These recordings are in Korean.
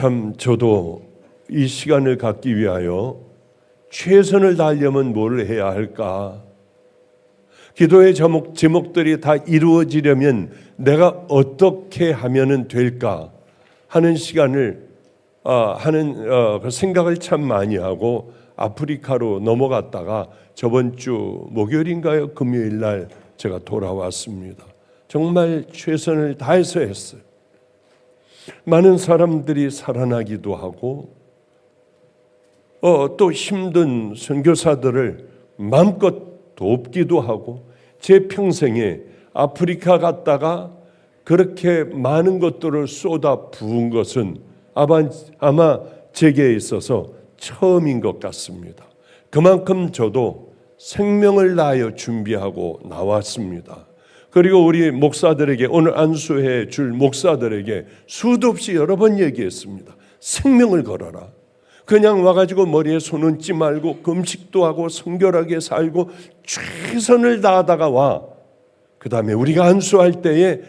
참 저도 이 시간을 갖기 위하여 최선을 다하려면 뭘 해야 할까? 기도의 제목들이 다 이루어지려면 내가 어떻게 하면 될까 하는 시간을 그 생각을 참 많이 하고 아프리카로 넘어갔다가 저번 주 목요일인가요? 금요일 날 제가 돌아왔습니다. 정말 최선을 다해서 했어요. 많은 사람들이 살아나기도 하고 또 힘든 선교사들을 마음껏 돕기도 하고 제 평생에 아프리카 갔다가 그렇게 많은 것들을 쏟아 부은 것은 아마 제게 있어서 처음인 것 같습니다. 그만큼 저도 생명을 다하여 준비하고 나왔습니다. 그리고 우리 목사들에게 오늘 안수해 줄 목사들에게 수도 없이 여러 번 얘기했습니다. 생명을 걸어라. 그냥 와가지고 머리에 손 얹지 말고 금식도 하고 성결하게 살고 최선을 다하다가 와. 그 다음에 우리가 안수할 때에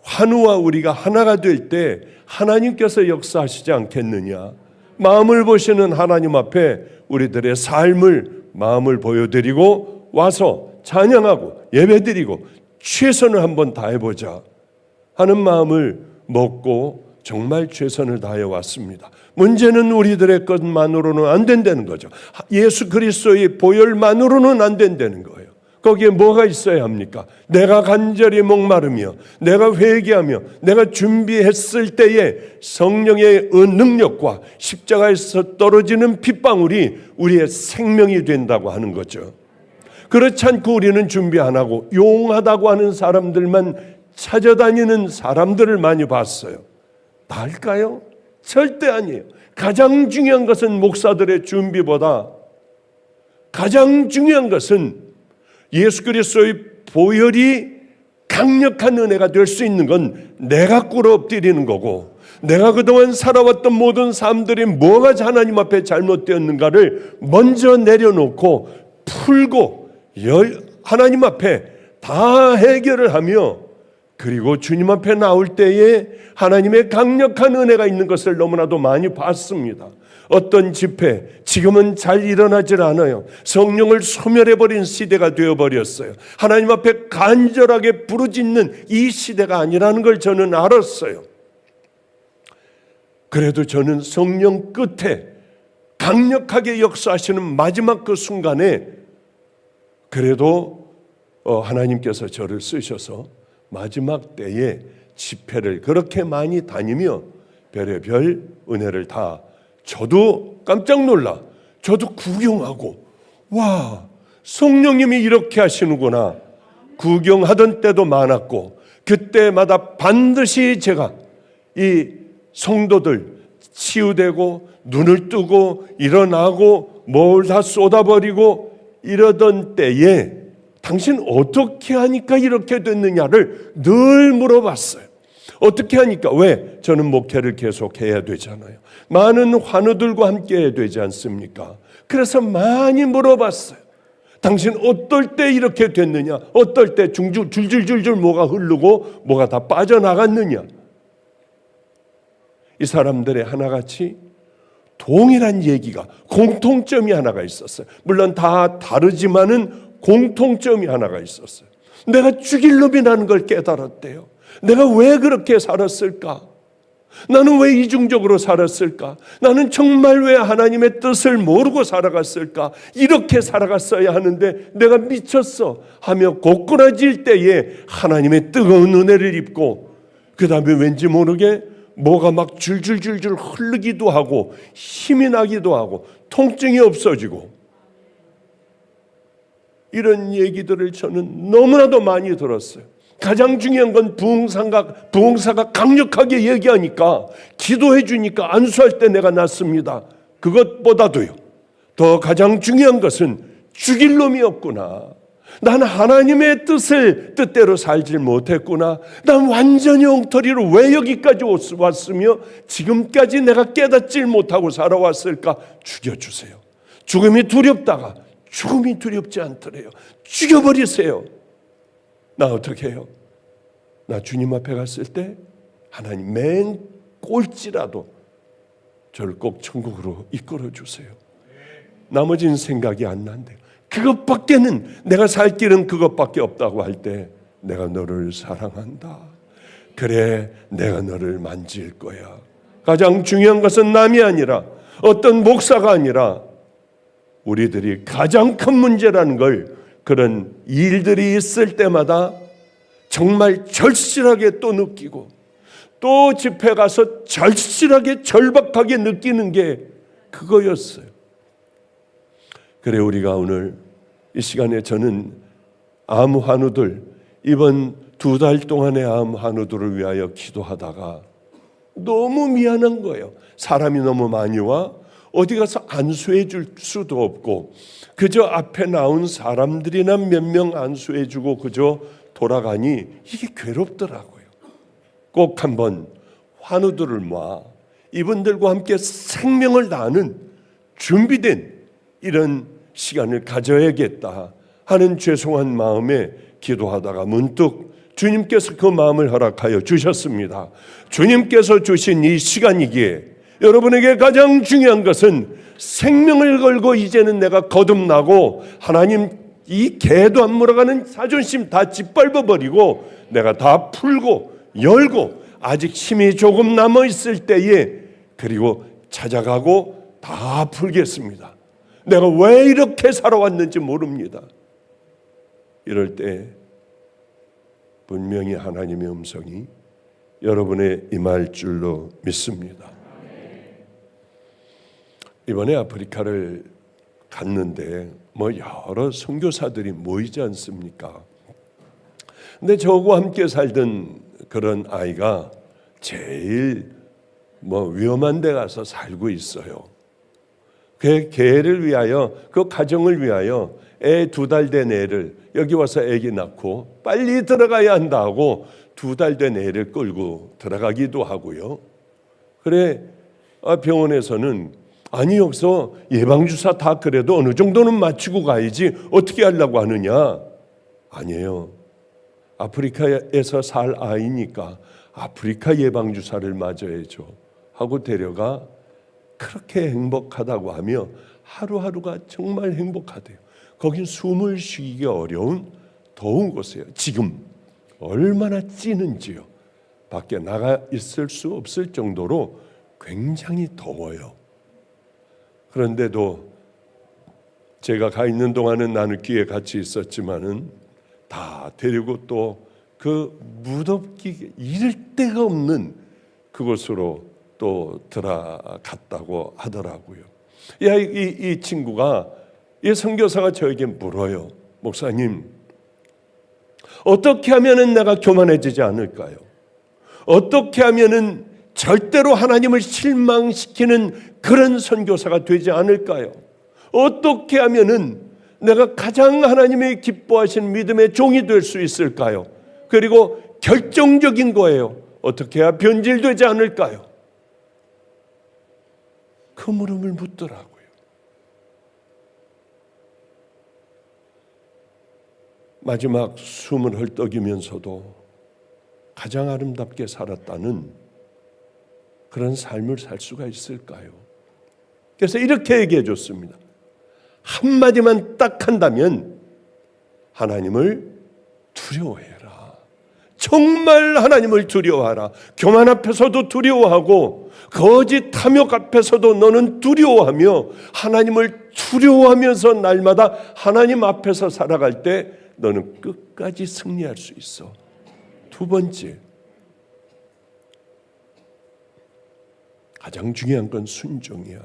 환우와 우리가 하나가 될 때 하나님께서 역사하시지 않겠느냐. 마음을 보시는 하나님 앞에 우리들의 삶을 마음을 보여드리고 와서 찬양하고 예배드리고 최선을 한번 다해보자 하는 마음을 먹고 정말 최선을 다해 왔습니다. 문제는 우리들의 것만으로는 안 된다는 거죠. 예수 그리스도의 보혈만으로는 안 된다는 거예요. 거기에 뭐가 있어야 합니까? 내가 간절히 목마르며 내가 회개하며 내가 준비했을 때에 성령의 능력과 십자가에서 떨어지는 핏방울이 우리의 생명이 된다고 하는 거죠. 그렇지 않고 우리는 준비 안 하고 용하다고 하는 사람들만 찾아다니는 사람들을 많이 봤어요. 나을까요? 절대 아니에요. 가장 중요한 것은 목사들의 준비보다 가장 중요한 것은 예수 그리스도의 보혈이 강력한 은혜가 될 수 있는 건 내가 꿇어 엎드리는 거고 내가 그동안 살아왔던 모든 삶들이 뭐가 하나님 앞에 잘못되었는가를 먼저 내려놓고 풀고 하나님 앞에 다 해결을 하며 그리고 주님 앞에 나올 때에 하나님의 강력한 은혜가 있는 것을 너무나도 많이 봤습니다. 어떤 집회, 지금은 잘 일어나질 않아요. 성령을 소멸해버린 시대가 되어버렸어요. 하나님 앞에 간절하게 부르짖는 이 시대가 아니라는 걸 저는 알았어요. 그래도 저는 성령 끝에 강력하게 역사하시는 마지막 그 순간에 그래도 하나님께서 저를 쓰셔서 마지막 때에 집회를 그렇게 많이 다니며 별의별 은혜를 다 저도 깜짝 놀라 저도 구경하고 와 성령님이 이렇게 하시는구나 구경하던 때도 많았고 그때마다 반드시 제가 이 성도들 치유되고 눈을 뜨고 일어나고 뭘 다 쏟아버리고 이러던 때에 당신 어떻게 하니까 이렇게 됐느냐를 늘 물어봤어요. 어떻게 하니까? 왜? 저는 목회를 계속 해야 되잖아요. 많은 환우들과 함께 해야 되지 않습니까? 그래서 많이 물어봤어요. 당신 어떨 때 이렇게 됐느냐? 어떨 때 줄줄줄줄 뭐가 흐르고 뭐가 다 빠져나갔느냐? 이 사람들의 하나같이 동일한 얘기가 공통점이 하나가 있었어요. 물론 다 다르지만은 공통점이 하나가 있었어요. 내가 죽일 놈이라는 걸 깨달았대요. 내가 왜 그렇게 살았을까? 나는 왜 이중적으로 살았을까? 나는 정말 왜 하나님의 뜻을 모르고 살아갔을까? 이렇게 살아갔어야 하는데 내가 미쳤어 하며 고꾸라질 때에 하나님의 뜨거운 은혜를 입고 그 다음에 왠지 모르게 뭐가 막 줄줄줄줄 흐르기도 하고 힘이 나기도 하고 통증이 없어지고 이런 얘기들을 저는 너무나도 많이 들었어요. 가장 중요한 건 부흥사가 강력하게 얘기하니까 기도해 주니까 안수할 때 내가 낫습니다. 그것보다도요. 더 가장 중요한 것은 죽일 놈이 없구나. 난 하나님의 뜻대로 살질 못했구나. 난 완전히 엉터리로 왜 여기까지 왔으며 지금까지 내가 깨닫질 못하고 살아왔을까? 죽여주세요. 죽음이 두렵다가 죽음이 두렵지 않더래요. 죽여버리세요. 나 어떻게 해요? 나 주님 앞에 갔을 때 하나님 맨 꼴찌라도 저를 꼭 천국으로 이끌어 주세요. 나머지는 생각이 안 난대요. 그것밖에는, 내가 살 길은 그것밖에 없다고 할 때 내가 너를 사랑한다. 그래, 내가 너를 만질 거야. 가장 중요한 것은 남이 아니라, 어떤 목사가 아니라 우리들이 가장 큰 문제라는 걸, 그런 일들이 있을 때마다 정말 절실하게 또 느끼고, 또 집회 가서 절실하게 절박하게 느끼는 게 그거였어요. 그래, 우리가 오늘 이 시간에 저는 암 환우들, 이번 2달 동안의 암 환우들을 위하여 기도하다가 너무 미안한 거예요. 사람이 너무 많이 와 어디 가서 안수해 줄 수도 없고, 그저 앞에 나온 사람들이나 몇 명 안수해 주고 그저 돌아가니 이게 괴롭더라고요. 꼭 한번 환우들을 모아 이분들과 함께 생명을 다하는 준비된 이런 시간을 가져야겠다 하는 죄송한 마음에 기도하다가 문득 주님께서 그 마음을 허락하여 주셨습니다. 주님께서 주신 이 시간이기에 여러분에게 가장 중요한 것은 생명을 걸고 이제는 내가 거듭나고 하나님 이 개도 안 물어가는 자존심 다 짓밟아버리고 내가 다 풀고 열고 아직 힘이 조금 남아있을 때에 그리고 찾아가고 다 풀겠습니다. 내가 왜 이렇게 살아왔는지 모릅니다. 이럴 때 분명히 하나님의 음성이 여러분의 임할 줄로 믿습니다. 이번에 아프리카를 갔는데 여러 선교사들이 모이지 않습니까? 근데 저하고 함께 살던 그런 아이가 제일 위험한 데 가서 살고 있어요. 그 개를 위하여, 그 가정을 위하여 애 2달 된 애를 여기 와서 애기 낳고 빨리 들어가야 한다고 2달 된 애를 끌고 들어가기도 하고요. 그래, 병원에서는 아니 여기서 예방주사 다 그래도 어느 정도는 맞추고 가야지 어떻게 하려고 하느냐. 아니에요. 아프리카에서 살 아이니까 아프리카 예방주사를 맞아야죠 하고 데려가 그렇게 행복하다고 하며 하루하루가 정말 행복하대요. 거긴 숨을 쉬기 어려운 더운 곳이에요. 지금 얼마나 찌는지요. 밖에 나가 있을 수 없을 정도로 굉장히 더워요. 그런데도 제가 가 있는 동안은 나는 귀에 같이 있었지만은 다 데리고 또 그 무덥기 이를 데가 없는 그곳으로 또 들어갔다고 하더라고요. 이 친구가, 이 선교사가 저에게 물어요. 목사님, 어떻게 하면은 내가 교만해지지 않을까요? 어떻게 하면은 절대로 하나님을 실망시키는 그런 선교사가 되지 않을까요? 어떻게 하면은 내가 가장 하나님의 기뻐하시는 믿음의 종이 될 수 있을까요? 그리고 결정적인 거예요. 어떻게 해야 변질되지 않을까요? 그 물음을 묻더라고요. 마지막 숨을 헐떡이면서도 가장 아름답게 살았다는 그런 삶을 살 수가 있을까요? 그래서 이렇게 얘기해 줬습니다. 한마디만 딱 한다면 하나님을 두려워해라. 정말 하나님을 두려워하라. 교만 앞에서도 두려워하고 거짓 탐욕 앞에서도 너는 두려워하며 하나님을 두려워하면서 날마다 하나님 앞에서 살아갈 때 너는 끝까지 승리할 수 있어. 2번째, 가장 중요한 건 순종이야.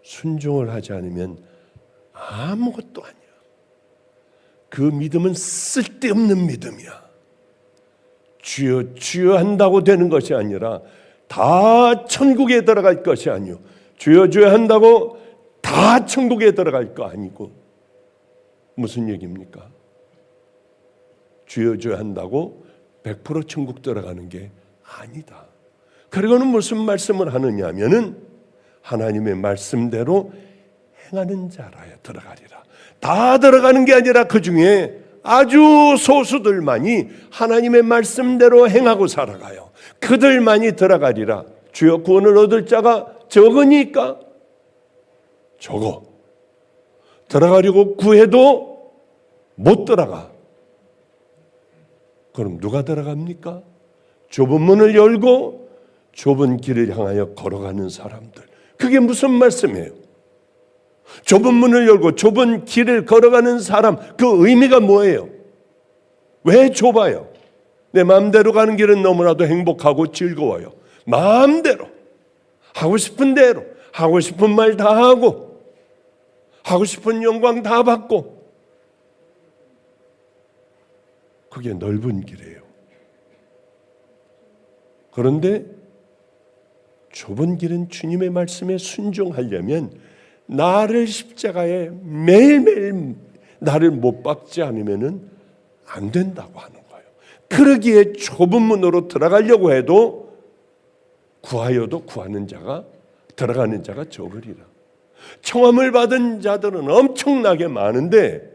순종을 하지 않으면 아무것도 아니야. 그 믿음은 쓸데없는 믿음이야. 주여 주여 한다고 되는 것이 아니라 다 천국에 들어갈 것이 아니요. 주여 주여 한다고 다 천국에 들어갈 거 아니고. 무슨 얘기입니까? 주여 주여 한다고 100% 천국 들어가는 게 아니다. 그리고는 무슨 말씀을 하느냐 하면은 하나님의 말씀대로 행하는 자라야 들어가리라. 다 들어가는 게 아니라 그 중에 아주 소수들만이 하나님의 말씀대로 행하고 살아가요. 그들만이 들어가리라. 주여 구원을 얻을 자가 적으니까. 적어. 들어가려고 구해도 못 들어가. 그럼 누가 들어갑니까? 좁은 문을 열고 좁은 길을 향하여 걸어가는 사람들. 그게 무슨 말씀이에요? 좁은 문을 열고 좁은 길을 걸어가는 사람, 그 의미가 뭐예요? 왜 좁아요? 내 마음대로 가는 길은 너무나도 행복하고 즐거워요. 마음대로 하고 싶은 대로 하고 싶은 말 다 하고 하고 싶은 영광 다 받고, 그게 넓은 길이에요. 그런데 좁은 길은 주님의 말씀에 순종하려면 나를 십자가에 매일매일 나를 못 박지 않으면 안 된다고 하는 거예요. 그러기에 좁은 문으로 들어가려고 해도 구하여도 구하는 자가, 들어가는 자가 적으리라. 청함을 받은 자들은 엄청나게 많은데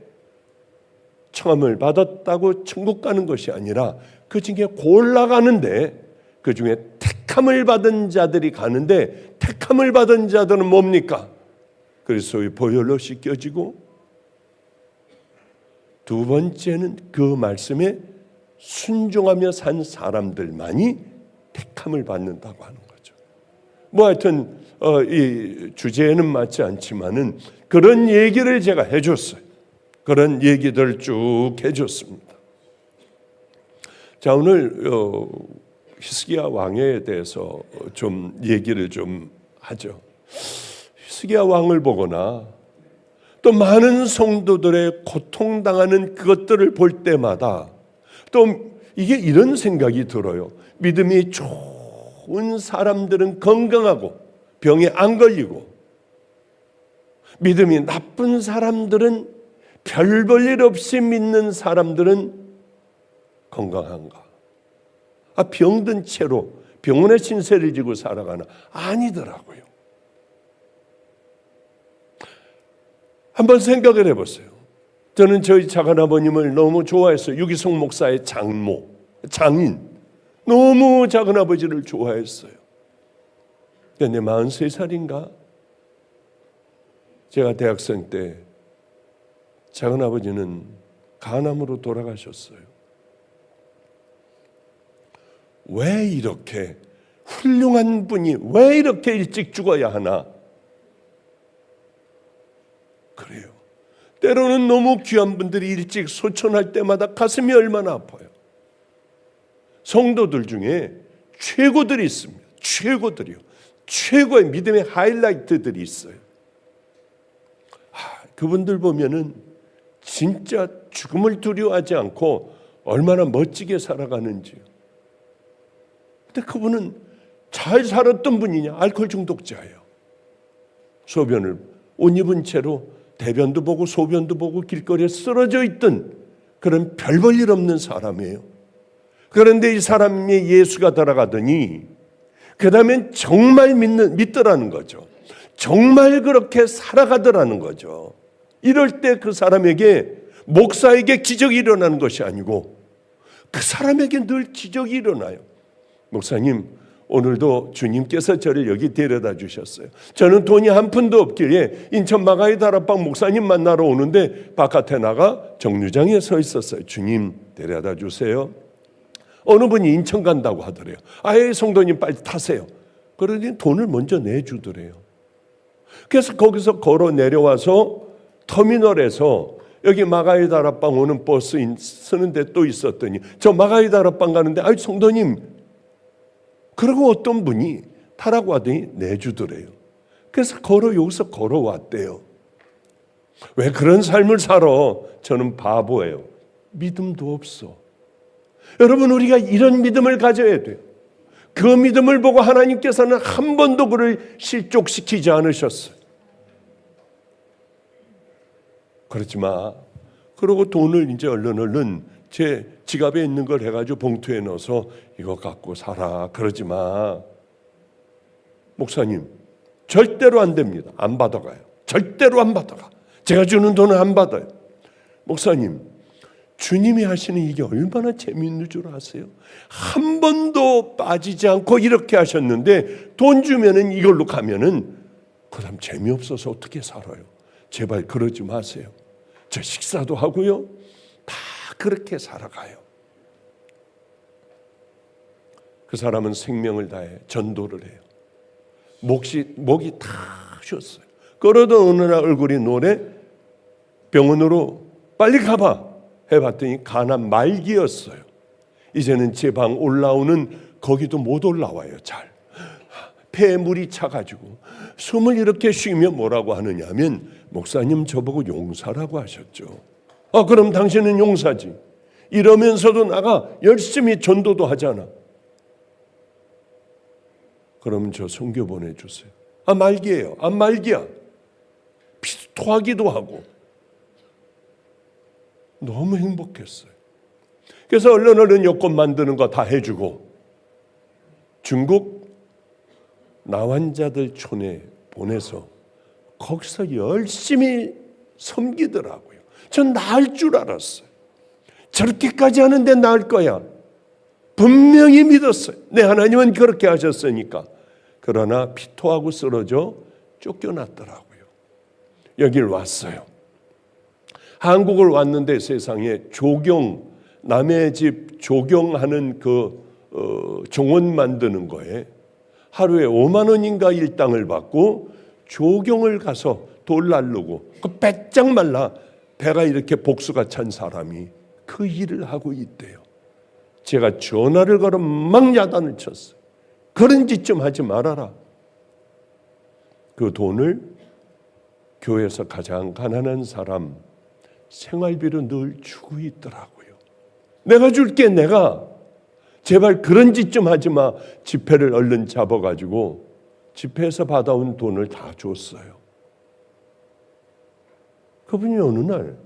청함을 받았다고 천국 가는 것이 아니라 그 중에 골라가는데, 그 중에 택함을 받은 자들이 가는데, 택함을 받은 자들은 뭡니까? 그리스도의 보혈로 씻겨지고, 두 번째는 그 말씀에 순종하며 산 사람들만이 택함을 받는다고 하는 거죠. 뭐 하여튼 이 주제에는 맞지 않지만은 그런 얘기를 제가 해줬어요. 그런 얘기들 쭉 해줬습니다. 자, 오늘 히스기야 왕에 대해서 좀 얘기를 좀 하죠. 히스기야 왕을 보거나 또 많은 성도들의 고통당하는 그것들을 볼 때마다 또 이게 이런 생각이 들어요. 믿음이 좋은 사람들은 건강하고 병에 안 걸리고, 믿음이 나쁜 사람들은 별 볼 일 없이 믿는 사람들은 건강한가? 병든 채로 병원에 신세를 지고 살아가나? 아니더라고요. 한번 생각을 해보세요. 저는 저희 작은아버님을 너무 좋아했어요. 유기성 목사의 장인. 너무 작은아버지를 좋아했어요. 근데 43살인가? 제가 대학생 때 작은아버지는 간암으로 돌아가셨어요. 왜 이렇게 훌륭한 분이 왜 이렇게 일찍 죽어야 하나? 그래요. 때로는 너무 귀한 분들이 일찍 소천할 때마다 가슴이 얼마나 아파요. 성도들 중에 최고들이 있습니다. 최고들이요. 최고의 믿음의 하이라이트들이 있어요. 그분들 보면은 진짜 죽음을 두려워하지 않고 얼마나 멋지게 살아가는지요. 근데 그분은 잘 살았던 분이냐? 알코올 중독자예요. 소변을 옷 입은 채로 대변도 보고 소변도 보고 길거리에 쓰러져 있던 그런 별 볼 일 없는 사람이에요. 그런데 이 사람이 예수가 돌아가더니 그 다음엔 정말 믿더라는 거죠. 정말 그렇게 살아가더라는 거죠. 이럴 때 그 사람에게, 목사에게 기적이 일어나는 것이 아니고 그 사람에게 늘 기적이 일어나요. 목사님, 오늘도 주님께서 저를 여기 데려다 주셨어요. 저는 돈이 한 푼도 없길래 인천 마가이 다락방 목사님 만나러 오는데 바깥에 나가 정류장에 서 있었어요. 주님 데려다 주세요. 어느 분이 인천 간다고 하더래요. 아예 성도님 빨리 타세요. 그러더니 돈을 먼저 내주더래요. 그래서 거기서 걸어 내려와서 터미널에서 여기 마가이 다락방 오는 버스 쓰는데 또 있었더니 저 마가이 다락방 가는데 아유 성도님, 그러고 어떤 분이 타라고 하더니 내주더래요. 그래서 여기서 걸어왔대요. 왜 그런 삶을 살아? 저는 바보예요. 믿음도 없어. 여러분, 우리가 이런 믿음을 가져야 돼요. 그 믿음을 보고 하나님께서는 한 번도 그를 실족시키지 않으셨어요. 그러지 마. 그러고 돈을 이제 얼른 제 지갑에 있는 걸 해가지고 봉투에 넣어서 이거 갖고 살아. 그러지 마. 목사님, 절대로 안 됩니다. 안 받아가요. 절대로 안 받아가. 제가 주는 돈은 안 받아요. 목사님, 주님이 하시는 이게 얼마나 재미있는 줄 아세요? 한 번도 빠지지 않고 이렇게 하셨는데 돈 주면은 이걸로 가면은 그 사람 재미없어서 어떻게 살아요? 제발 그러지 마세요. 저 식사도 하고요. 다 그렇게 살아가요. 그 사람은 생명을 다해 전도를 해요. 목이 다 쉬었어요. 그러던 어느 날 얼굴이 노래 병원으로 빨리 가봐 해봤더니 간암 말기였어요. 이제는 제 방 올라오는 거기도 못 올라와요. 잘 폐에 물이 차가지고 숨을 이렇게 쉬면 뭐라고 하느냐면 목사님 저보고 용사라고 하셨죠. 그럼 당신은 용사지. 이러면서도 나가 열심히 전도도 하잖아. 그러면 저 선교 보내주세요. 말기예요. 말기야. 토하기도 하고. 너무 행복했어요. 그래서 얼른 여권 만드는 거 다 해주고 중국 나환자들 촌에 보내서 거기서 열심히 섬기더라고요. 전 나을 줄 알았어요. 저렇게까지 하는데 나을 거야. 분명히 믿었어요. 네, 하나님은 그렇게 하셨으니까. 그러나 피토하고 쓰러져 쫓겨났더라고요. 여길 왔어요. 한국을 왔는데 세상에 남의 집 조경하는 정원 만드는 거에 하루에 5만 원인가 일당을 받고 조경을 가서 돌 날르고 배짱 말라 배가 이렇게 복수가 찬 사람이 그 일을 하고 있대요. 제가 전화를 걸어 막 야단을 쳤어요. 그런 짓 좀 하지 말아라. 그 돈을 교회에서 가장 가난한 사람 생활비로 늘 주고 있더라고요. 내가 줄게 내가. 제발 그런 짓 좀 하지 마. 지폐를 얼른 잡아가지고 지폐에서 받아온 돈을 다 줬어요. 그분이 어느 날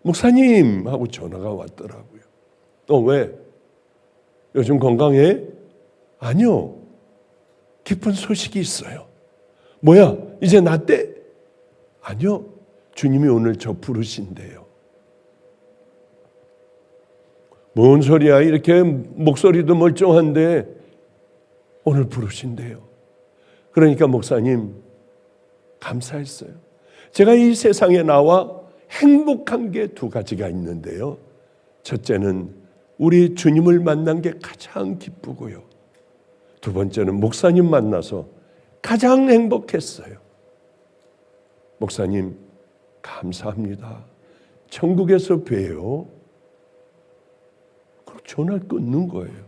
목사님 하고 전화가 왔더라고요. 왜? 요즘 건강해? 아니요. 기쁜 소식이 있어요. 뭐야? 이제 낫대? 아니요. 주님이 오늘 저 부르신대요. 뭔 소리야? 이렇게 목소리도 멀쩡한데 오늘 부르신대요. 그러니까 목사님 감사했어요. 제가 이 세상에 나와 행복한 게 두 가지가 있는데요. 첫째는 우리 주님을 만난 게 가장 기쁘고요. 두 번째는 목사님 만나서 가장 행복했어요. 목사님 감사합니다. 천국에서 봬요. 그럼 전화를 끊는 거예요.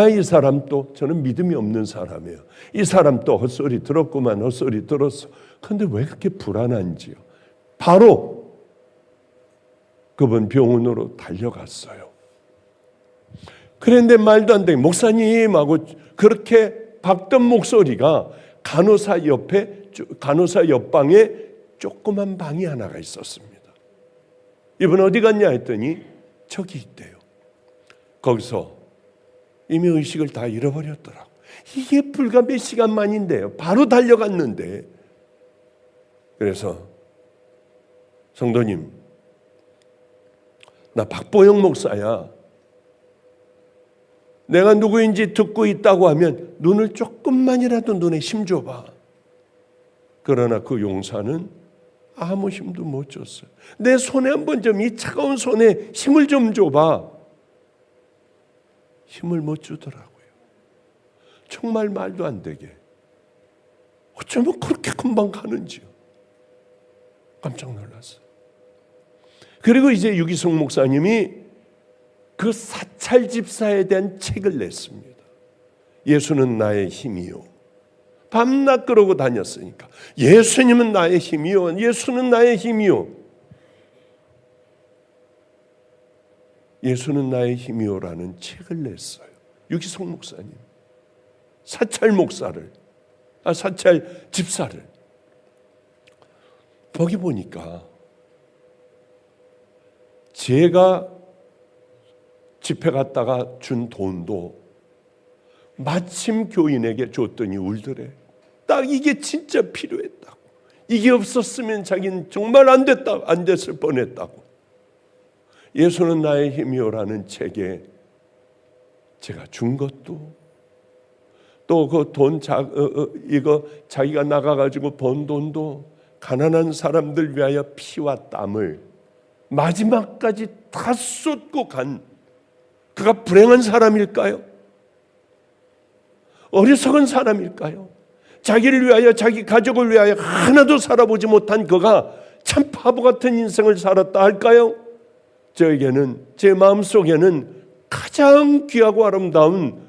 이 사람 또 저는 믿음이 없는 사람이에요. 이 사람 또 헛소리 들었구만. 헛소리 들었어. 그런데 왜 그렇게 불안한지요. 바로 그분 병원으로 달려갔어요. 그런데 말도 안 되게 목사님하고 그렇게 박던 목소리가 간호사 옆방에 조그만 방이 하나가 있었습니다. 이분 어디 갔냐 했더니 저기 있대요. 거기서 이미 의식을 다 잃어버렸더라고. 이게 불과 몇 시간 만인데요. 바로 달려갔는데. 그래서 성도님, 나 박보영 목사야. 내가 누구인지 듣고 있다고 하면 눈을 조금만이라도 눈에 힘 줘봐. 그러나 그 용사는 아무 힘도 못 줬어요. 내 손에 한번 좀 이 차가운 손에 힘을 좀 줘봐. 힘을 못 주더라고요. 정말 말도 안 되게. 어쩌면 그렇게 금방 가는지요. 깜짝 놀랐어요. 그리고 이제 유기성 목사님이 그 사찰 집사에 대한 책을 냈습니다. 예수는 나의 힘이요. 밤낮 그러고 다녔으니까. 예수님은 나의 힘이요. 예수는 나의 힘이요. 예수는 나의 힘이요라는 책을 냈어요. 유기성 목사님. 사찰 목사를. 사찰 집사를. 거기 보니까 제가 집회 갔다가 준 돈도 마침 교인에게 줬더니 울더래. 딱 이게 진짜 필요했다고. 이게 없었으면 자기는 정말 안 됐을 뻔했다고. 예수는 나의 힘이요라는 책에 제가 준 것도, 또 그 돈 이거 자기가 나가가지고 번 돈도 가난한 사람들 위하여 피와 땀을 마지막까지 다 쏟고 간 그가 불행한 사람일까요? 어리석은 사람일까요? 자기를 위하여, 자기 가족을 위하여 하나도 살아보지 못한 그가 참 바보 같은 인생을 살았다 할까요? 저에게는, 제 마음속에는 가장 귀하고 아름다운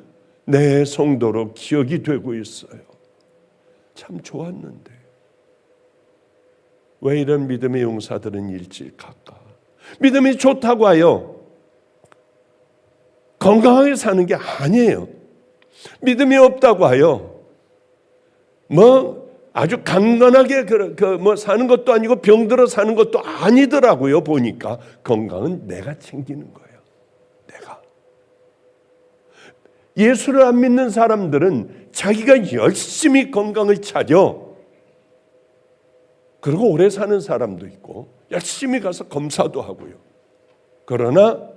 내 성도로 기억이 되고 있어요. 참 좋았는데 왜 이런 믿음의 용사들은 일찍할까? 믿음이 좋다고 하여 건강하게 사는 게 아니에요. 믿음이 없다고 하여 아주 강건하게 사는 것도 아니고 병들어 사는 것도 아니더라고요. 보니까 건강은 내가 챙기는 거예요. 내가. 예수를 안 믿는 사람들은 자기가 열심히 건강을 차려, 그리고 오래 사는 사람도 있고 열심히 가서 검사도 하고요. 그러나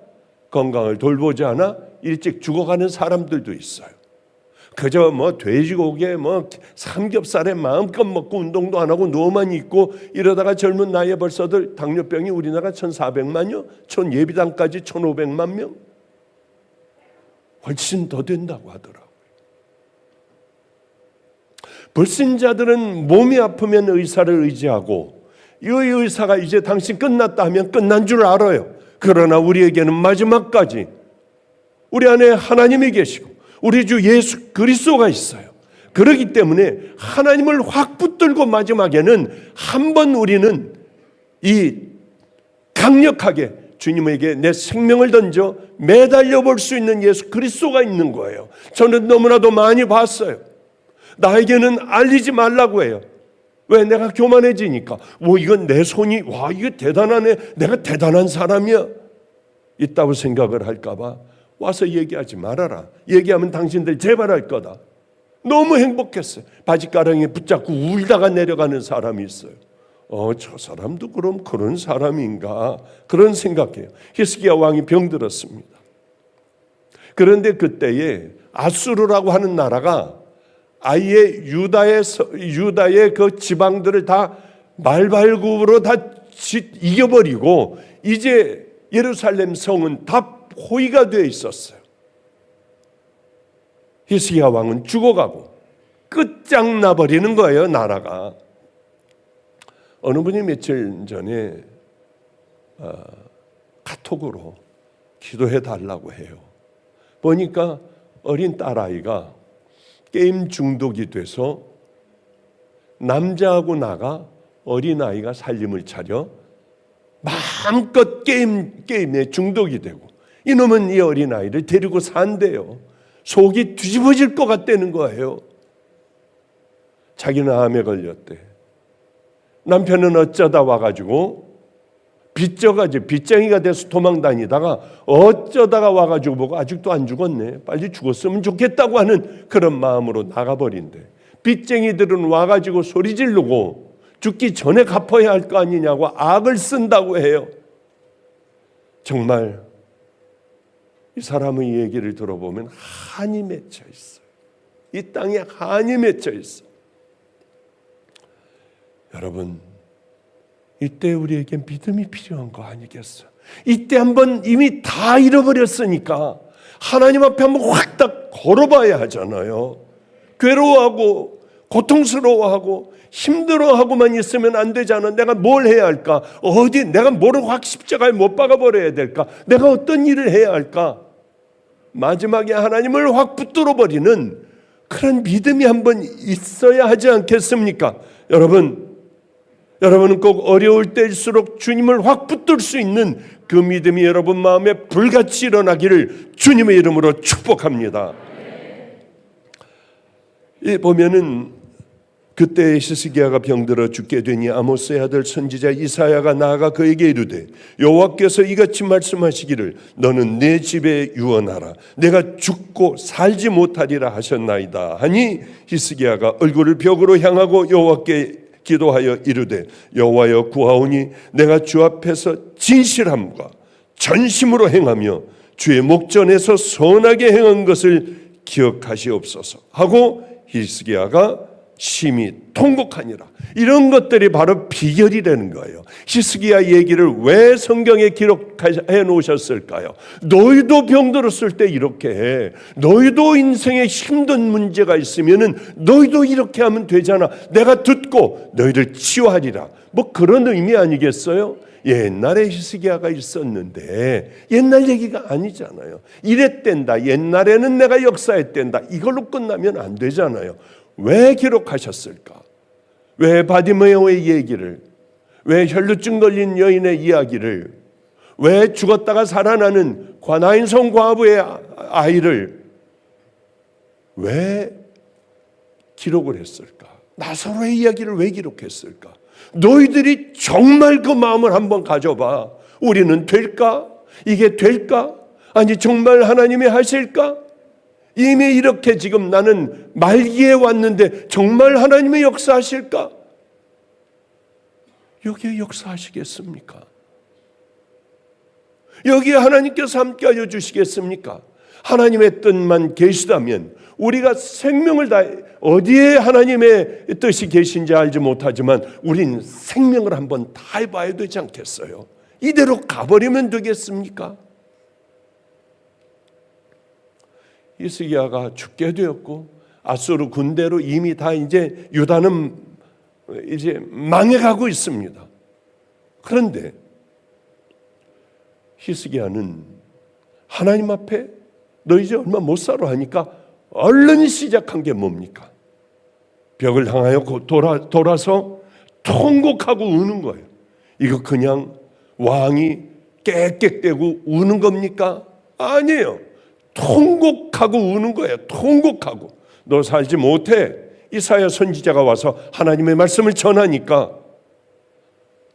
건강을 돌보지 않아 일찍 죽어가는 사람들도 있어요. 그저 돼지고기에 삼겹살에 마음껏 먹고 운동도 안 하고 누워만 있고 이러다가 젊은 나이에 벌써들 당뇨병이 우리나라 1,400만여, 예비당까지 1,500만 명, 훨씬 더 된다고 하더라고요. 불신자들은 몸이 아프면 의사를 의지하고 이 의사가 이제 당신 끝났다 하면 끝난 줄 알아요. 그러나 우리에게는 마지막까지 우리 안에 하나님이 계시고 우리 주 예수 그리스도가 있어요. 그렇기 때문에 하나님을 확 붙들고 마지막에는 한번 우리는 이 강력하게 주님에게 내 생명을 던져 매달려 볼 수 있는 예수 그리스도가 있는 거예요. 저는 너무나도 많이 봤어요. 나에게는 알리지 말라고 해요. 왜? 내가 교만해지니까. 이건 내 손이, 이거 대단하네, 내가 대단한 사람이야, 있다고 생각을 할까 봐 와서 얘기하지 말아라. 얘기하면 당신들 재발할 거다. 너무 행복했어요. 바지가랑이에 붙잡고 울다가 내려가는 사람이 있어요. 저 사람도 그럼 그런 사람인가, 그런 생각해요. 히스기야 왕이 병들었습니다. 그런데 그때에 아수르라고 하는 나라가 아예 유다의 그 지방들을 다 말발굽으로 다 이겨버리고 이제 예루살렘 성은 다 포위가 되어 있었어요. 히스기야 왕은 죽어가고 끝장나버리는 거예요, 나라가. 어느 분이 며칠 전에 카톡으로 기도해 달라고 해요. 보니까 어린 딸아이가 게임 중독이 돼서 남자하고 나가 어린아이가 살림을 차려 마음껏 게임에 중독이 되고 이놈은 이 어린아이를 데리고 산대요. 속이 뒤집어질 것 같다는 거예요. 자기는 암에 걸렸대. 남편은 어쩌다 와가지고 빚져가지고 빚쟁이가 돼서 도망다니다가 어쩌다가 와가지고 보고 아직도 안 죽었네, 빨리 죽었으면 좋겠다고 하는 그런 마음으로 나가버린대. 빚쟁이들은 와가지고 소리 지르고 죽기 전에 갚아야 할 거 아니냐고 악을 쓴다고 해요. 정말 이 사람의 얘기를 들어보면 한이 맺혀 있어요. 이 땅에 한이 맺혀 있어. 여러분, 이때 우리에게 믿음이 필요한 거 아니겠어요? 이때 한번 이미 다 잃어버렸으니까 하나님 앞에 한번 확 딱 걸어봐야 하잖아요. 괴로워하고 고통스러워하고 힘들어하고만 있으면 안 되잖아. 내가 뭘 해야 할까? 내가 뭐를 확 십자가에 못 박아버려야 될까? 내가 어떤 일을 해야 할까? 마지막에 하나님을 확 붙들어버리는 그런 믿음이 한번 있어야 하지 않겠습니까? 여러분은 꼭 어려울 때일수록 주님을 확 붙들 수 있는 그 믿음이 여러분 마음에 불같이 일어나기를 주님의 이름으로 축복합니다. 보면은 그때 히스기야가 병들어 죽게 되니 아모스의 아들 선지자 이사야가 나아가 그에게 이르되 여호와께서 이같이 말씀하시기를 너는 내 집에 유언하라. 내가 죽고 살지 못하리라 하셨나이다 하니 히스기야가 얼굴을 벽으로 향하고 여호와께 기도하여 이르되 여호와여 구하오니 내가 주 앞에서 진실함과 전심으로 행하며 주의 목전에서 선하게 행한 것을 기억하시옵소서 하고 히스기야가 심히 통곡하니라. 이런 것들이 바로 비결이라는 거예요. 히스기야 얘기를 왜 성경에 기록해 놓으셨을까요? 너희도 병들었을 때 이렇게 해. 너희도 인생에 힘든 문제가 있으면은 너희도 이렇게 하면 되잖아. 내가 듣고 너희를 치유하리라. 뭐 그런 의미 아니겠어요? 옛날에 히스기야가 있었는데 옛날 얘기가 아니잖아요. 이랬댄다. 옛날에는 내가 역사했댄다. 이걸로 끝나면 안 되잖아요. 왜 기록하셨을까? 왜 바디메오의 얘기를, 왜 혈루증 걸린 여인의 이야기를, 왜 죽었다가 살아나는 과나인성 과부의 아이를 왜 기록을 했을까? 나사로의 이야기를 왜 기록했을까? 너희들이 정말 그 마음을 한번 가져봐. 우리는 될까? 이게 될까? 아니 정말 하나님이 하실까? 이미 이렇게 지금 나는 말기에 왔는데 정말 하나님의 역사하실까? 여기에 역사하시겠습니까? 여기에 하나님께서 함께하여 주시겠습니까? 하나님의 뜻만 계시다면 우리가 생명을 다해 어디에 하나님의 뜻이 계신지 알지 못하지만 우린 생명을 한번 다해봐야 되지 않겠어요? 이대로 가버리면 되겠습니까? 히스기야가 죽게 되었고 아수르 군대로 이미 다 이제 유다는 이제 망해가고 있습니다. 그런데 히스기야는 하나님 앞에 너 이제 얼마 못 살아 하니까 얼른 시작한 게 뭡니까? 벽을 향하여 돌아서 통곡하고 우는 거예요. 이거 그냥 왕이 깨끗대고 우는 겁니까? 아니에요. 통곡하고 우는 거예요. 통곡하고. 너 살지 못해. 이사야 선지자가 와서 하나님의 말씀을 전하니까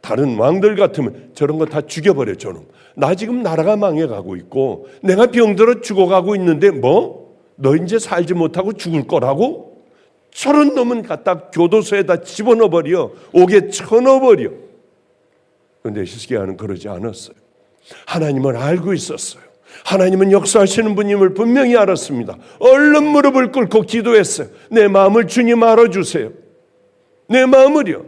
다른 왕들 같으면 저런 거 다 죽여버려. 저놈. 나 지금 나라가 망해가고 있고 내가 병들어 죽어가고 있는데 뭐? 너 이제 살지 못하고 죽을 거라고? 저런 놈은 갖다 교도소에다 집어넣어버려. 옥에 쳐넣어버려. 그런데 히스기야는 그러지 않았어요. 하나님을 알고 있었어요. 하나님은 역사하시는 분임을 분명히 알았습니다. 얼른 무릎을 꿇고 기도했어요. 내 마음을 주님 알아주세요. 내 마음을요.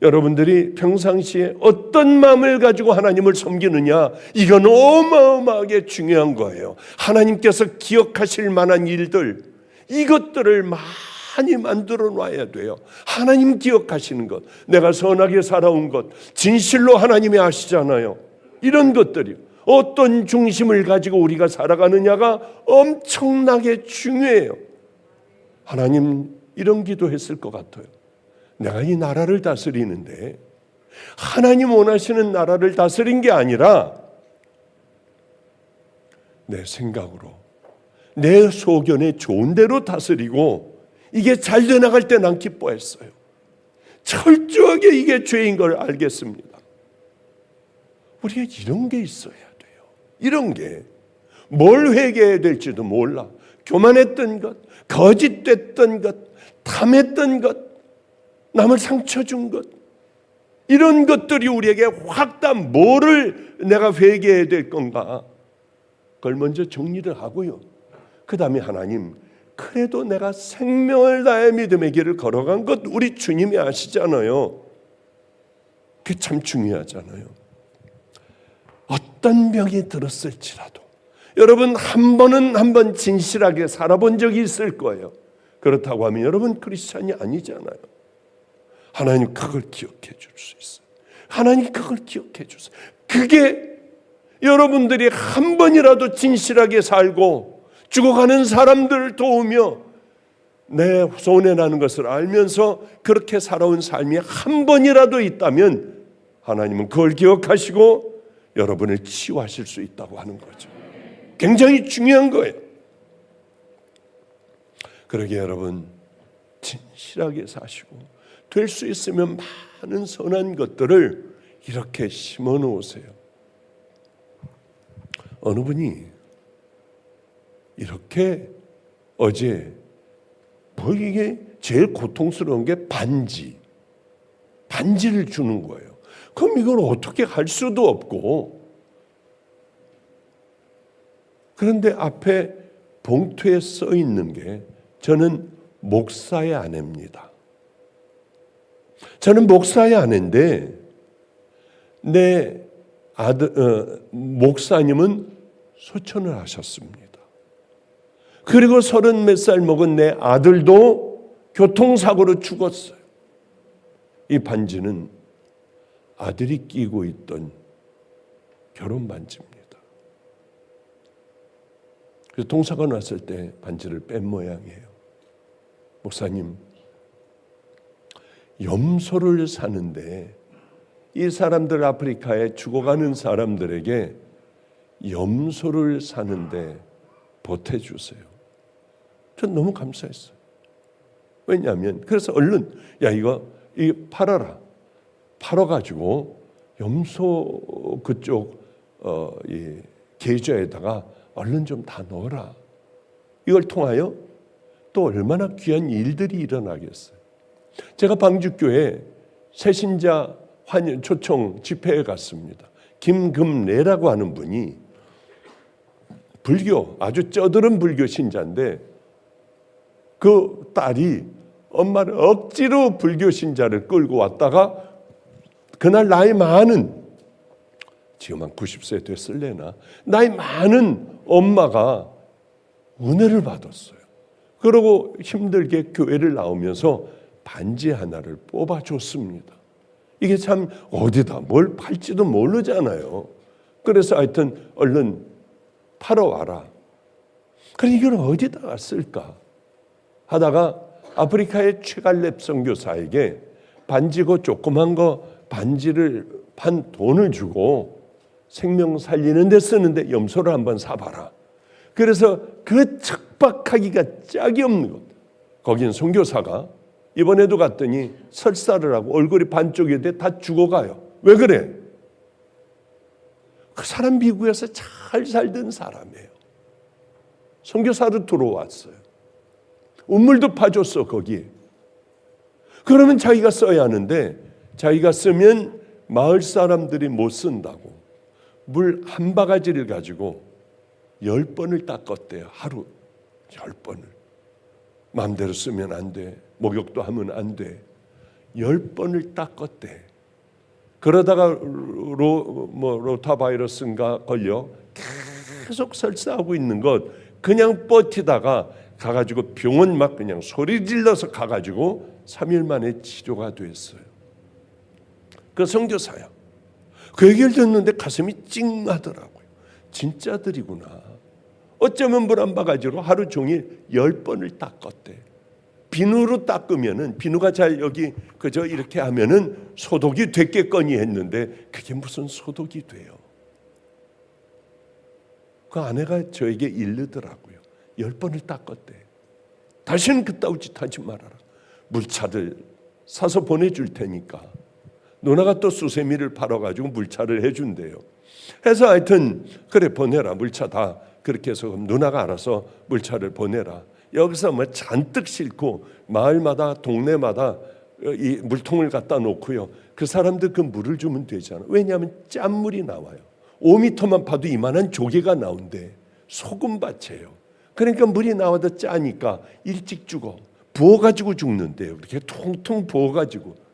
여러분들이 평상시에 어떤 마음을 가지고 하나님을 섬기느냐, 이건 어마어마하게 중요한 거예요. 하나님께서 기억하실 만한 일들, 이것들을 많이 만들어 놔야 돼요. 하나님 기억하시는 것, 내가 선하게 살아온 것, 진실로 하나님이 아시잖아요. 이런 것들이 어떤 중심을 가지고 우리가 살아가느냐가 엄청나게 중요해요. 하나님 이런 기도했을 것 같아요. 내가 이 나라를 다스리는데 하나님 원하시는 나라를 다스린 게 아니라 내 생각으로 내 소견에 좋은 대로 다스리고 이게 잘 돼 나갈 때 난 기뻐했어요. 철저하게 이게 죄인 걸 알겠습니다. 우리가 이런 게 있어야 돼요. 이런 게 뭘 회개해야 될지도 몰라. 교만했던 것, 거짓됐던 것, 탐했던 것, 남을 상처 준 것, 이런 것들이 우리에게 확 다 뭐를 내가 회개해야 될 건가, 그걸 먼저 정리를 하고요. 그 다음에 하나님, 그래도 내가 생명을 다해 믿음의 길을 걸어간 것 우리 주님이 아시잖아요. 그게 참 중요하잖아요. 어떤 병이 들었을지라도 여러분 한 번은 진실하게 살아본 적이 있을 거예요. 그렇다고 하면 여러분 크리스찬이 아니잖아요. 하나님 그걸 기억해 줄 수 있어요. 하나님 그걸 기억해 주세요. 그게 여러분들이 한 번이라도 진실하게 살고 죽어가는 사람들을 도우며 내 손해나는 것을 알면서 그렇게 살아온 삶이 한 번이라도 있다면 하나님은 그걸 기억하시고 여러분을 치유하실 수 있다고 하는 거죠. 굉장히 중요한 거예요. 그러게 여러분 진실하게 사시고 될 수 있으면 많은 선한 것들을 이렇게 심어 놓으세요. 어느 분이 이렇게 어제 뭐 이게 제일 고통스러운 게 반지를 주는 거예요. 그럼 이걸 어떻게 할 수도 없고 그런데 앞에 봉투에 써 있는 게 저는 목사의 아내입니다. 저는 목사의 아내인데 내 목사님은 소천을 하셨습니다. 그리고 30몇 살 먹은 내 아들도 교통사고로 죽었어요. 이 반지는 아들이 끼고 있던 결혼 반지입니다. 그래서 동사가 났을 때 반지를 뺀 모양이에요. 목사님, 염소를 사는데 이 사람들 아프리카에 죽어가는 사람들에게 염소를 사는데 보태주세요. 전 너무 감사했어요. 왜냐하면 그래서 얼른 이거 팔아라. 팔아가지고 염소 그쪽 이 계좌에다가 얼른 좀 다 넣어라. 이걸 통하여 또 얼마나 귀한 일들이 일어나겠어요. 제가 방주교회 새신자 환영 초청 집회에 갔습니다. 김금래라고 하는 분이 불교 아주 쩌들은 불교 신자인데 그 딸이 엄마를 억지로 불교 신자를 끌고 왔다가 그날 나이 많은 지금 한 90세 됐을래나 나이 많은 엄마가 은혜를 받았어요. 그러고 힘들게 교회를 나오면서 반지 하나를 뽑아줬습니다. 이게 참 어디다 뭘 팔지도 모르잖아요. 그래서 하여튼 얼른 팔아와라. 그럼 이걸 어디다가 쓸까 하다가 아프리카의 최갈렙 선교사에게 반지고 조그만 거 반지를 판 돈을 주고 생명 살리는 데 쓰는데 염소를 한번 사봐라. 그래서 그 척박하기가 짝이 없는 것. 거긴 선교사가 이번에도 갔더니 설사를 하고 얼굴이 반쪽이 돼 다 죽어가요. 왜 그래? 그 사람 미국에서 잘 살던 사람이에요. 선교사로 들어왔어요. 우물도 파줬어 거기. 그러면 자기가 써야 하는데 자기가 쓰면 마을 사람들이 못 쓴다고 물 한 바가지를 가지고 10번을 닦았대요. 하루 10번을. 마음대로 쓰면 안 돼. 목욕도 하면 안 돼. 10번을 닦았대. 그러다가 로타바이러스인가 걸려 계속 설사하고 있는 것 그냥 버티다가 가가지고 병원 막 그냥 소리 질러서 가가지고 3일 만에 치료가 됐어요. 그 선교사야. 그 얘기를 듣는데 가슴이 찡하더라고요. 진짜들이구나. 어쩌면 물 한 바가지로 하루 종일 10번을 닦았대. 비누로 닦으면은 비누가 잘 여기 그저 이렇게 하면은 소독이 됐겠거니 했는데 그게 무슨 소독이 돼요. 그 아내가 저에게 이르더라고요. 10번을 닦았대. 다시는 그따위 짓 하지 말아라. 물차를 사서 보내줄 테니까. 누나가 또 수세미를 팔아가지고 물차를 해준대요. 해서 하여튼 그래 보내라. 물차 다 그렇게 해서 누나가 알아서 물차를 보내라. 여기서 뭐 잔뜩 싣고 마을마다 동네마다 이 물통을 갖다 놓고요. 그 사람들 그 물을 주면 되잖아. 왜냐하면 짠물이 나와요. 5m만 파도 이만한 조개가 나온대. 소금밭이에요. 그러니까 물이 나와도 짜니까 일찍 죽어. 부어가지고 죽는데요. 이렇게 통통 부어가지고.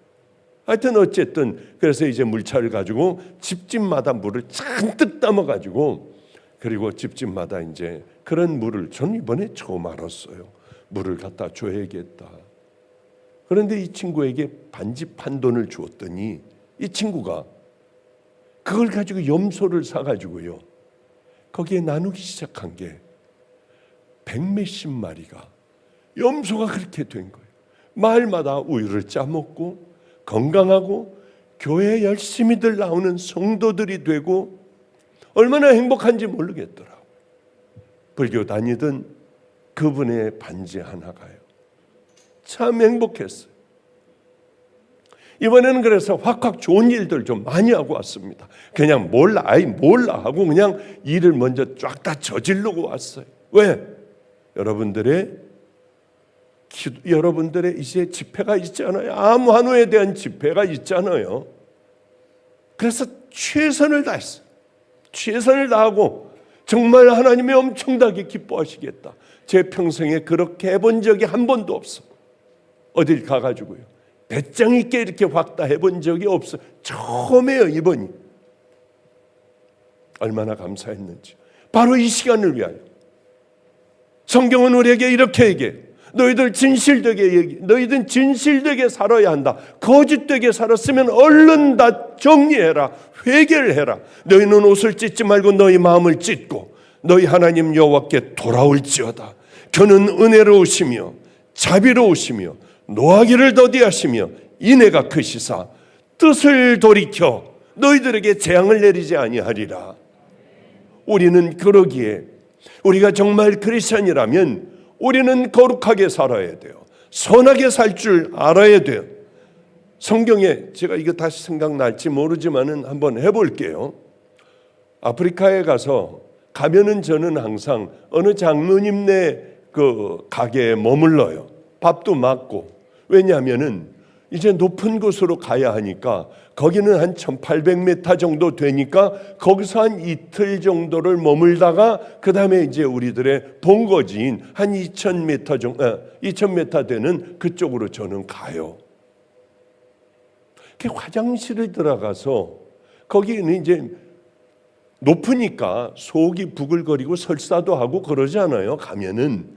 하여튼 어쨌든 그래서 이제 물차를 가지고 집집마다 물을 잔뜩 담아가지고 그리고 집집마다 이제 그런 물을 전 이번에 처음 알았어요. 물을 갖다 줘야겠다. 그런데 이 친구에게 반지 판 돈을 주었더니 이 친구가 그걸 가지고 염소를 사가지고요. 거기에 나누기 시작한 게 100몇십 마리가 염소가 그렇게 된 거예요. 마을마다 우유를 짜먹고 건강하고 교회에 열심히들 나오는 성도들이 되고 얼마나 행복한지 모르겠더라고요. 불교 다니던 그분의 반지 하나가요. 참 행복했어요. 이번에는 그래서 확확 좋은 일들 좀 많이 하고 왔습니다. 그냥 몰라 하고 그냥 일을 먼저 쫙 다 저지르고 왔어요. 왜? 여러분들의 이제 집회가 있잖아요. 암환호에 대한 집회가 있잖아요. 그래서 최선을 다했어요. 최선을 다하고 정말 하나님이 엄청나게 기뻐하시겠다. 제 평생에 그렇게 해본 적이 한 번도 없어. 어딜 가가지고요, 배짱 있게 이렇게 확 다 해본 적이 없어. 처음이에요, 이번이. 얼마나 감사했는지. 바로 이 시간을 위하여. 성경은 우리에게 이렇게 얘기해. 너희들 진실되게 살아야 한다. 거짓되게 살았으면 얼른 다 정리해라. 회개를 해라. 너희는 옷을 찢지 말고 너희 마음을 찢고 너희 하나님 여호와께 돌아올지어다. 그는 은혜로우시며 자비로우시며 노하기를 더디하시며 인애가 크시사 뜻을 돌이켜 너희들에게 재앙을 내리지 아니하리라. 우리는 그러기에 우리가 정말 크리스천이라면 우리는 거룩하게 살아야 돼요. 선하게 살 줄 알아야 돼요. 성경에 제가 이거 다시 생각날지 모르지만은 한번 해볼게요. 아프리카에 가면은 저는 항상 어느 장로님네 그 가게에 머물러요. 밥도 맞고. 왜냐하면은 이제 높은 곳으로 가야 하니까 거기는 한 1800m 정도 되니까 거기서 한 이틀 정도를 머물다가 그 다음에 이제 우리들의 본거지인 한 2000m 되는 그쪽으로 저는 가요. 화장실을 들어가서 거기는 이제 높으니까 속이 부글거리고 설사도 하고 그러잖아요. 가면은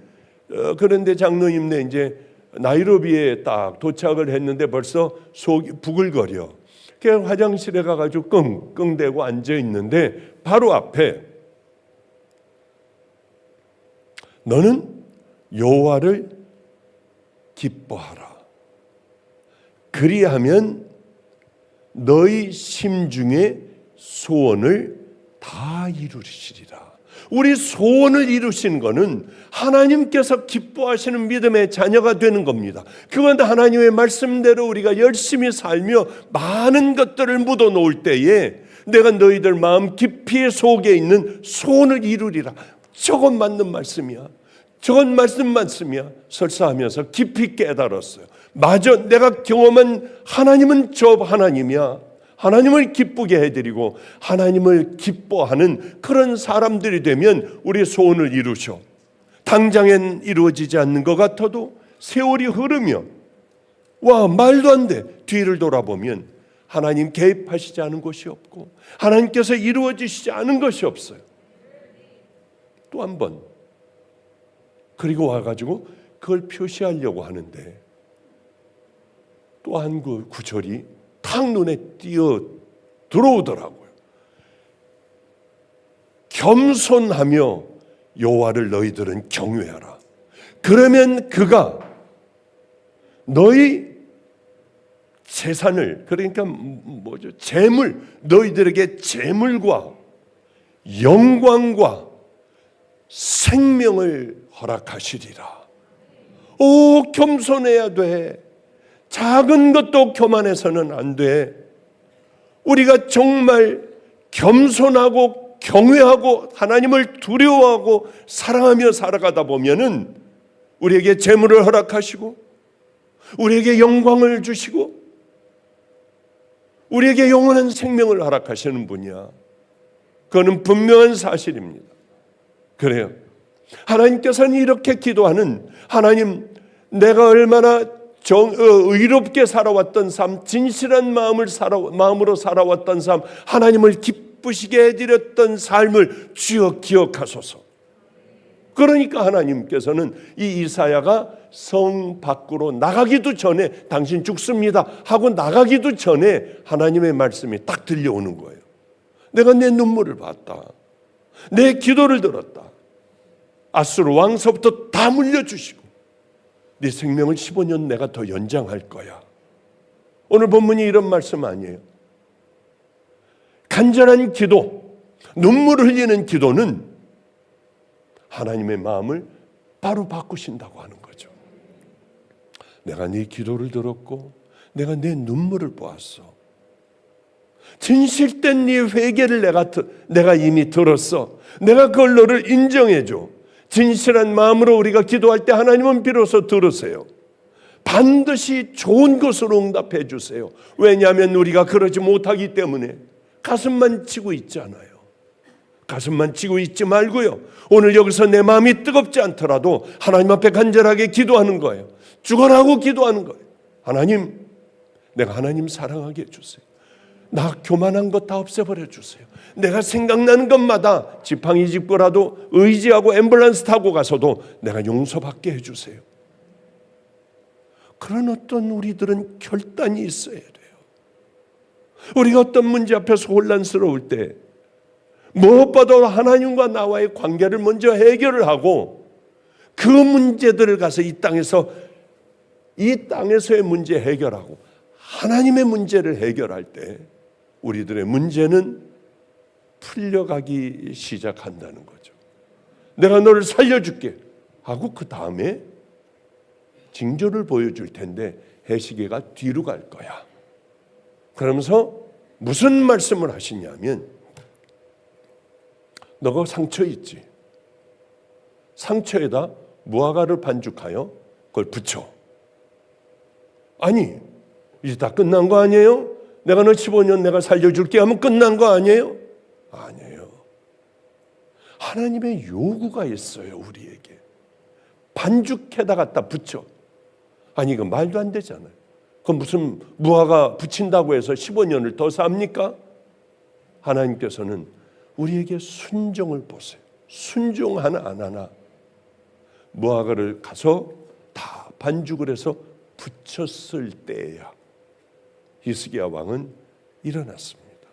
그런데 장로님네 이제 나이로비에 딱 도착을 했는데 벌써 속이 부글거려. 그래서 화장실에 가가지고 끙끙대고 앉아 있는데 바로 앞에 너는 여호와를 기뻐하라. 그리하면 너희 심중의 소원을 다 이루시리라. 우리 소원을 이루신 것은 하나님께서 기뻐하시는 믿음의 자녀가 되는 겁니다. 그건 하나님의 말씀대로 우리가 열심히 살며 많은 것들을 묻어 놓을 때에 내가 너희들 마음 깊이 속에 있는 소원을 이루리라. 저건 맞는 말씀이야. 저건 말씀이야. 설사하면서 깊이 깨달았어요. 맞아, 내가 경험한 하나님은 저 하나님이야. 하나님을 기쁘게 해드리고 하나님을 기뻐하는 그런 사람들이 되면 우리의 소원을 이루셔. 당장엔 이루어지지 않는 것 같아도 세월이 흐르면 와, 말도 안 돼. 뒤를 돌아보면 하나님 개입하시지 않은 것이 없고 하나님께서 이루어지시지 않은 것이 없어요. 또 한 번. 그리고 와가지고 그걸 표시하려고 하는데 또 한 그 구절이 탁 눈에 띄어 들어오더라고요. 겸손하며 여호와를 너희들은 경외하라. 그러면 그가 너희 재산을, 그러니까 재물, 너희들에게 재물과 영광과 생명을 허락하시리라. 오, 겸손해야 돼. 작은 것도 교만해서는 안 돼. 우리가 정말 겸손하고 경외하고 하나님을 두려워하고 사랑하며 살아가다 보면은 우리에게 재물을 허락하시고 우리에게 영광을 주시고 우리에게 영원한 생명을 허락하시는 분이야. 그거는 분명한 사실입니다. 그래요. 하나님께서는 이렇게 기도하는, 하나님, 내가 얼마나 의롭게 살아왔던 삶, 진실한 마음으로 살아왔던 삶, 하나님을 기쁘시게 해드렸던 삶을 주여 기억하소서. 그러니까 하나님께서는 이 이사야가 성 밖으로 나가기도 전에 당신 죽습니다 하고 나가기도 전에 하나님의 말씀이 딱 들려오는 거예요. 내가 내 눈물을 봤다. 내 기도를 들었다. 아수르 왕서부터 다 물려주시고 네 생명을 15년 내가 더 연장할 거야. 오늘 본문이 이런 말씀 아니에요. 간절한 기도, 눈물을 흘리는 기도는 하나님의 마음을 바로 바꾸신다고 하는 거죠. 내가 네 기도를 들었고 내가 내 눈물을 보았어. 진실된 네 회개를 내가 이미 들었어. 내가 그걸 너를 인정해줘. 진실한 마음으로 우리가 기도할 때 하나님은 비로소 들으세요. 반드시 좋은 것으로 응답해 주세요. 왜냐하면 우리가 그러지 못하기 때문에 가슴만 치고 있잖아요. 가슴만 치고 있지 말고요. 오늘 여기서 내 마음이 뜨겁지 않더라도 하나님 앞에 간절하게 기도하는 거예요. 죽어라고 기도하는 거예요. 하나님, 내가 하나님 사랑하게 해주세요. 나 교만한 것 다 없애버려 주세요. 내가 생각나는 것마다 지팡이 짚고라도 의지하고 앰뷸런스 타고 가서도 내가 용서받게 해주세요. 그런 어떤 우리들은 결단이 있어야 돼요. 우리가 어떤 문제 앞에서 혼란스러울 때 무엇보다도 하나님과 나와의 관계를 먼저 해결을 하고 그 문제들을 가서 이 땅에서의 문제 해결하고 하나님의 문제를 해결할 때 우리들의 문제는 풀려가기 시작한다는 거죠. 내가 너를 살려줄게 하고 그 다음에 징조를 보여줄 텐데 해시계가 뒤로 갈 거야. 그러면서 무슨 말씀을 하시냐면 너가 상처 있지? 상처에다 무화과를 반죽하여 그걸 붙여. 아니, 이제 다 끝난 거 아니에요? 내가 너 15년 내가 살려줄게 하면 끝난 거 아니에요? 아니에요. 하나님의 요구가 있어요, 우리에게. 반죽해다 갖다 붙여. 아니, 이거 말도 안 되잖아요. 그럼 무슨 무화과 붙인다고 해서 15년을 더 삽니까? 하나님께서는 우리에게 순종을 보세요. 순종하나 안 하나. 무화과를 가서 다 반죽을 해서 붙였을 때야 히스기야 왕은 일어났습니다.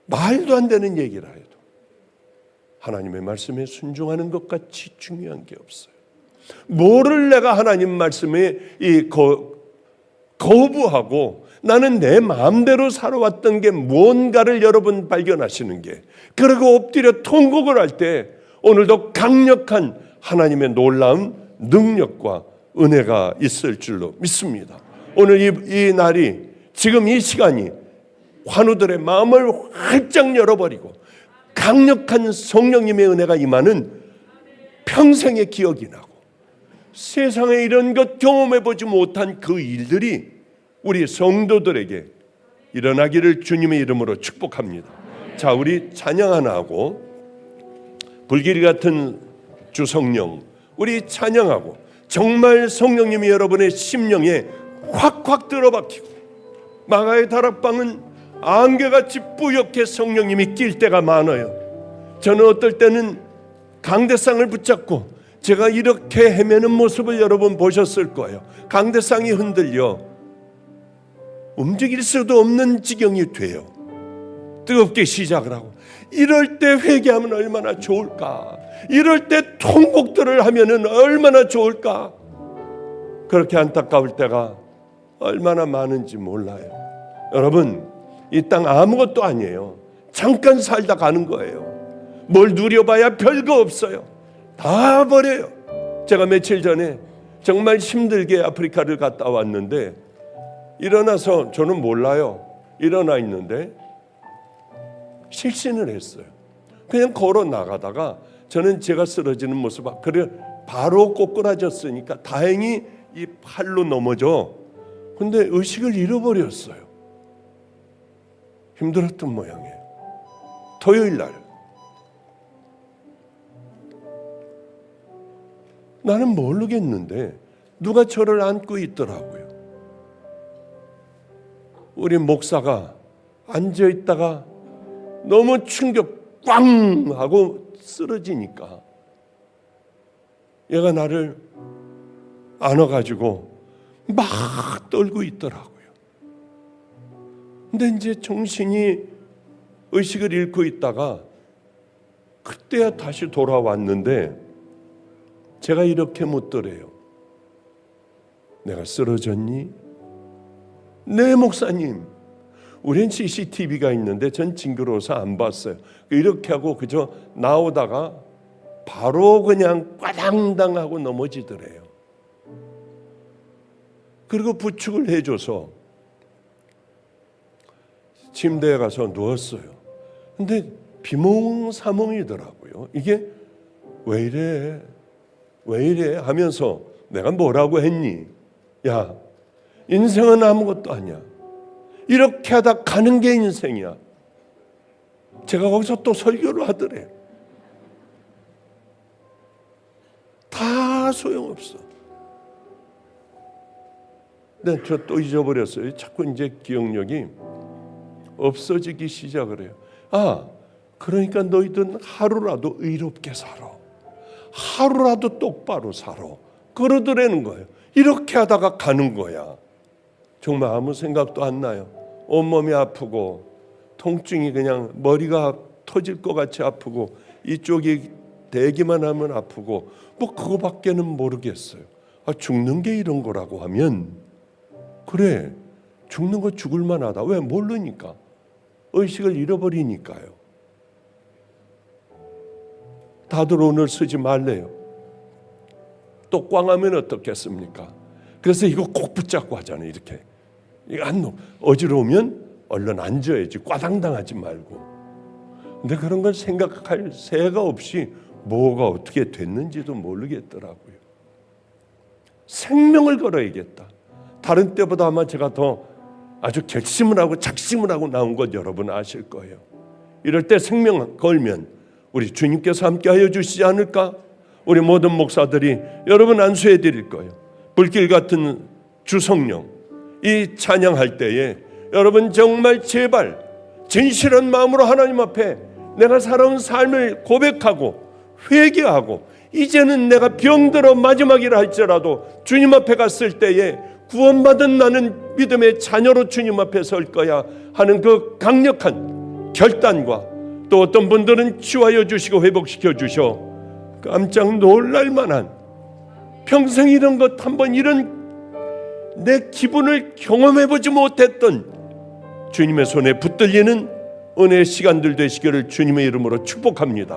말도 안 되는 얘기라 해도 하나님의 말씀에 순종하는 것 같이 중요한 게 없어요. 뭐를 내가 하나님 말씀에 거부하고 나는 내 마음대로 살아왔던 게 뭔가를 여러분 발견하시는 게, 그리고 엎드려 통곡을 할 때 오늘도 강력한 하나님의 놀라운 능력과 은혜가 있을 줄로 믿습니다. 오늘 이 날이, 지금 이 시간이 환우들의 마음을 활짝 열어버리고 강력한 성령님의 은혜가 임하는 평생의 기억이 나고 세상에 이런 것 경험해보지 못한 그 일들이 우리 성도들에게 일어나기를 주님의 이름으로 축복합니다. 자, 우리 찬양 하나 하고 불길이 같은 주 성령, 우리 찬양하고 정말 성령님이 여러분의 심령에 확확 들어박히고 마가의 다락방은 안개같이 뿌옇게 성령님이 낄 때가 많아요. 저는 어떨 때는 강대상을 붙잡고 제가 이렇게 헤매는 모습을 여러분 보셨을 거예요. 강대상이 흔들려 움직일 수도 없는 지경이 돼요. 뜨겁게 시작을 하고, 이럴 때 회개하면 얼마나 좋을까, 이럴 때 통곡들을 하면 얼마나 좋을까. 그렇게 안타까울 때가 얼마나 많은지 몰라요. 여러분, 이 땅 아무것도 아니에요. 잠깐 살다 가는 거예요. 뭘 누려봐야 별거 없어요. 다 버려요. 제가 며칠 전에 정말 힘들게 아프리카를 갔다 왔는데 일어나서, 저는 몰라요, 일어나 있는데 실신을 했어요. 그냥 걸어 나가다가 저는 제가 쓰러지는 모습, 그래 바로 꼬꾸라졌으니까 다행히 이 팔로 넘어져. 근데 의식을 잃어버렸어요. 힘들었던 모양이에요. 토요일 날 나는 모르겠는데 누가 저를 안고 있더라고요. 우리 목사가 앉아있다가 너무 충격 꽝 하고 쓰러지니까 얘가 나를 안아가지고 막 떨고 있더라고요. 근데 이제 정신이 의식을 잃고 있다가 그때야 다시 돌아왔는데 제가 이렇게 묻더래요. 내가 쓰러졌니? 네, 목사님. 우린 CCTV가 있는데 전 징그러워서 안 봤어요. 이렇게 하고 그저 나오다가 바로 그냥 꽈당당 하고 넘어지더래요. 그리고 부축을 해줘서 침대에 가서 누웠어요. 근데 비몽사몽이더라고요. 이게 왜 이래? 왜 이래? 하면서 내가 뭐라고 했니? 야, 인생은 아무것도 아니야. 이렇게 하다 가는 게 인생이야. 제가 거기서 또 설교를 하더래요. 다 소용없어. 근데 저 또 잊어버렸어요. 자꾸 이제 기억력이 없어지기 시작을 해요. 그러니까 너희들은 하루라도 의롭게 살아. 하루라도 똑바로 살아. 그러더라는 거예요. 이렇게 하다가 가는 거야. 정말 아무 생각도 안 나요. 온몸이 아프고 통증이 그냥 머리가 터질 것 같이 아프고 이쪽이 대기만 하면 아프고 뭐 그거밖에는 모르겠어요. 죽는 게 이런 거라고 하면 그래, 죽는 거 죽을 만하다. 왜? 모르니까. 의식을 잃어버리니까요. 다들 오늘 쓰지 말래요. 또 꽝하면 어떻겠습니까? 그래서 이거 꼭 붙잡고 하잖아요. 이렇게 이거 안 놓. 어지러우면 얼른 앉아야지. 꽈당당하지 말고. 근데 그런 걸 생각할 새가 없이 뭐가 어떻게 됐는지도 모르겠더라고요. 생명을 걸어야겠다. 다른 때보다 아마 제가 더 아주 결심을 하고 작심을 하고 나온 것 여러분 아실 거예요. 이럴 때 생명 걸면 우리 주님께서 함께하여 주시지 않을까? 우리 모든 목사들이 여러분 안수해 드릴 거예요. 불길 같은 주성령 이 찬양할 때에 여러분 정말 제발 진실한 마음으로 하나님 앞에 내가 살아온 삶을 고백하고 회개하고 이제는 내가 병들어 마지막이라 할지라도 주님 앞에 갔을 때에 구원받은 나는 믿음의 자녀로 주님 앞에 설 거야 하는 그 강력한 결단과 또 어떤 분들은 치유하여 주시고 회복시켜 주셔 깜짝 놀랄 만한 평생 이런 것 한번 이런 내 기분을 경험해보지 못했던 주님의 손에 붙들리는 은혜의 시간들 되시기를 주님의 이름으로 축복합니다.